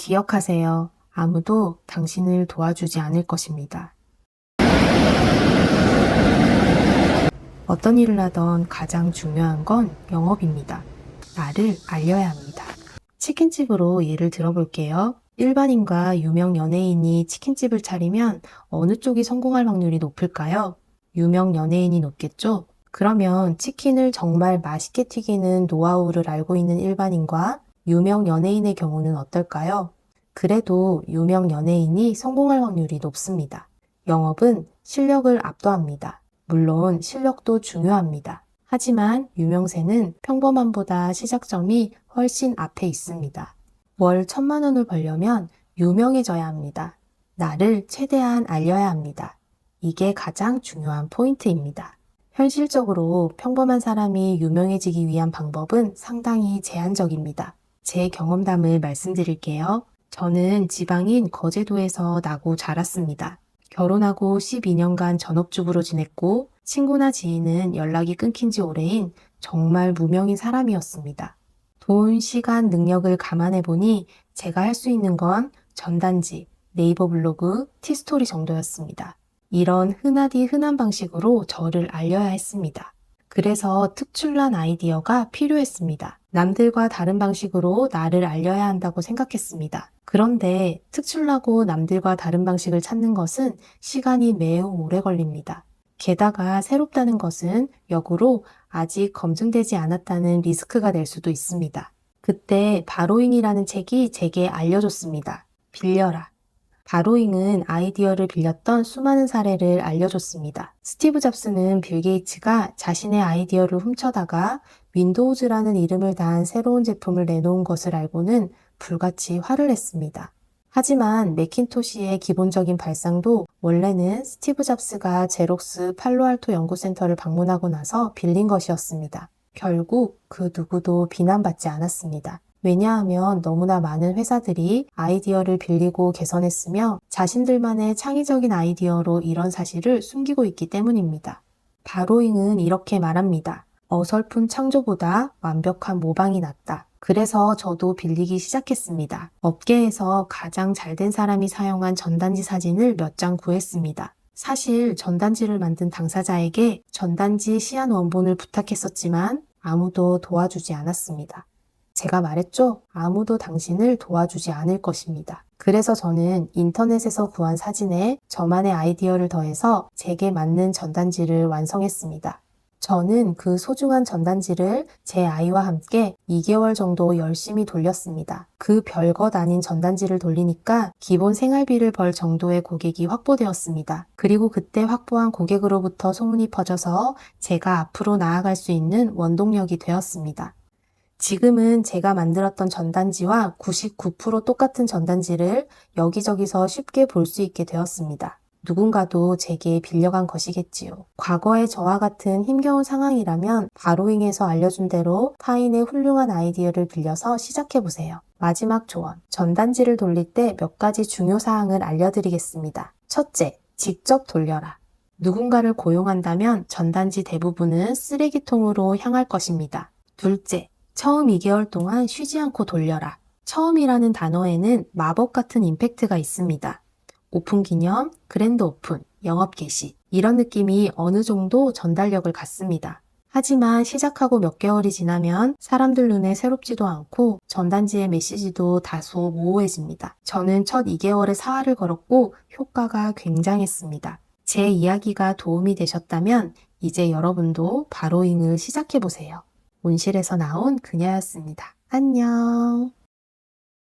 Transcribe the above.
기억하세요. 아무도 당신을 도와주지 않을 것입니다. 어떤 일을 하던 가장 중요한 건 영업입니다. 나를 알려야 합니다. 치킨집으로 예를 들어볼게요. 일반인과 유명 연예인이 치킨집을 차리면 어느 쪽이 성공할 확률이 높을까요? 유명 연예인이 높겠죠? 그러면 치킨을 정말 맛있게 튀기는 노하우를 알고 있는 일반인과 유명 연예인의 경우는 어떨까요? 그래도 유명 연예인이 성공할 확률이 높습니다. 영업은 실력을 압도합니다. 물론 실력도 중요합니다. 하지만 유명세는 평범함보다 시작점이 훨씬 앞에 있습니다. 월 1,000만 원을 벌려면 유명해져야 합니다. 나를 최대한 알려야 합니다. 이게 가장 중요한 포인트입니다. 현실적으로 평범한 사람이 유명해지기 위한 방법은 상당히 제한적입니다. 제 경험담을 말씀드릴게요. 저는 지방인 거제도에서 나고 자랐습니다. 결혼하고 12년간 전업주부로 지냈고 친구나 지인은 연락이 끊긴 지 오래인 정말 무명인 사람이었습니다. 돈, 시간, 능력을 감안해 보니 제가 할 수 있는 건 전단지, 네이버 블로그, 티스토리 정도였습니다. 이런 흔하디 흔한 방식으로 저를 알려야 했습니다. 그래서 특출난 아이디어가 필요했습니다. 남들과 다른 방식으로 나를 알려야 한다고 생각했습니다. 그런데 특출나고 남들과 다른 방식을 찾는 것은 시간이 매우 오래 걸립니다. 게다가 새롭다는 것은 역으로 아직 검증되지 않았다는 리스크가 될 수도 있습니다. 그때 바로잉이라는 책이 제게 알려줬습니다. 빌려라. 바로잉은 아이디어를 빌렸던 수많은 사례를 알려줬습니다. 스티브 잡스는 빌 게이츠가 자신의 아이디어를 훔쳐다가 윈도우즈라는 이름을 단 새로운 제품을 내놓은 것을 알고는 불같이 화를 냈습니다. 하지만 매킨토시의 기본적인 발상도 원래는 스티브 잡스가 제록스 팔로알토 연구센터를 방문하고 나서 빌린 것이었습니다. 결국 그 누구도 비난받지 않았습니다. 왜냐하면 너무나 많은 회사들이 아이디어를 빌리고 개선했으며 자신들만의 창의적인 아이디어로 이런 사실을 숨기고 있기 때문입니다. 바로잉은 이렇게 말합니다. 어설픈 창조보다 완벽한 모방이 낫다. 그래서 저도 빌리기 시작했습니다. 업계에서 가장 잘된 사람이 사용한 전단지 사진을 몇 장 구했습니다. 사실 전단지를 만든 당사자에게 전단지 시안 원본을 부탁했었지만 아무도 도와주지 않았습니다. 제가 말했죠? 아무도 당신을 도와주지 않을 것입니다. 그래서 저는 인터넷에서 구한 사진에 저만의 아이디어를 더해서 제게 맞는 전단지를 완성했습니다. 저는 그 소중한 전단지를 제 아이와 함께 2개월 정도 열심히 돌렸습니다. 그 별것 아닌 전단지를 돌리니까 기본 생활비를 벌 정도의 고객이 확보되었습니다. 그리고 그때 확보한 고객으로부터 소문이 퍼져서 제가 앞으로 나아갈 수 있는 원동력이 되었습니다. 지금은 제가 만들었던 전단지와 99% 똑같은 전단지를 여기저기서 쉽게 볼 수 있게 되었습니다. 누군가도 제게 빌려간 것이겠지요. 과거의 저와 같은 힘겨운 상황이라면 바로잉에서 알려준 대로 타인의 훌륭한 아이디어를 빌려서 시작해보세요. 마지막 조언, 전단지를 돌릴 때 몇 가지 중요 사항을 알려드리겠습니다. 첫째, 직접 돌려라. 누군가를 고용한다면 전단지 대부분은 쓰레기통으로 향할 것입니다. 둘째, 처음 2개월 동안 쉬지 않고 돌려라. 처음이라는 단어에는 마법 같은 임팩트가 있습니다. 오픈 기념, 그랜드 오픈, 영업 개시 이런 느낌이 어느 정도 전달력을 갖습니다. 하지만 시작하고 몇 개월이 지나면 사람들 눈에 새롭지도 않고 전단지의 메시지도 다소 모호해집니다. 저는 첫 2개월에 사활을 걸었고 효과가 굉장했습니다. 제 이야기가 도움이 되셨다면 이제 여러분도 바로잉을 시작해보세요. 온실에서 나온 그녀였습니다. 안녕.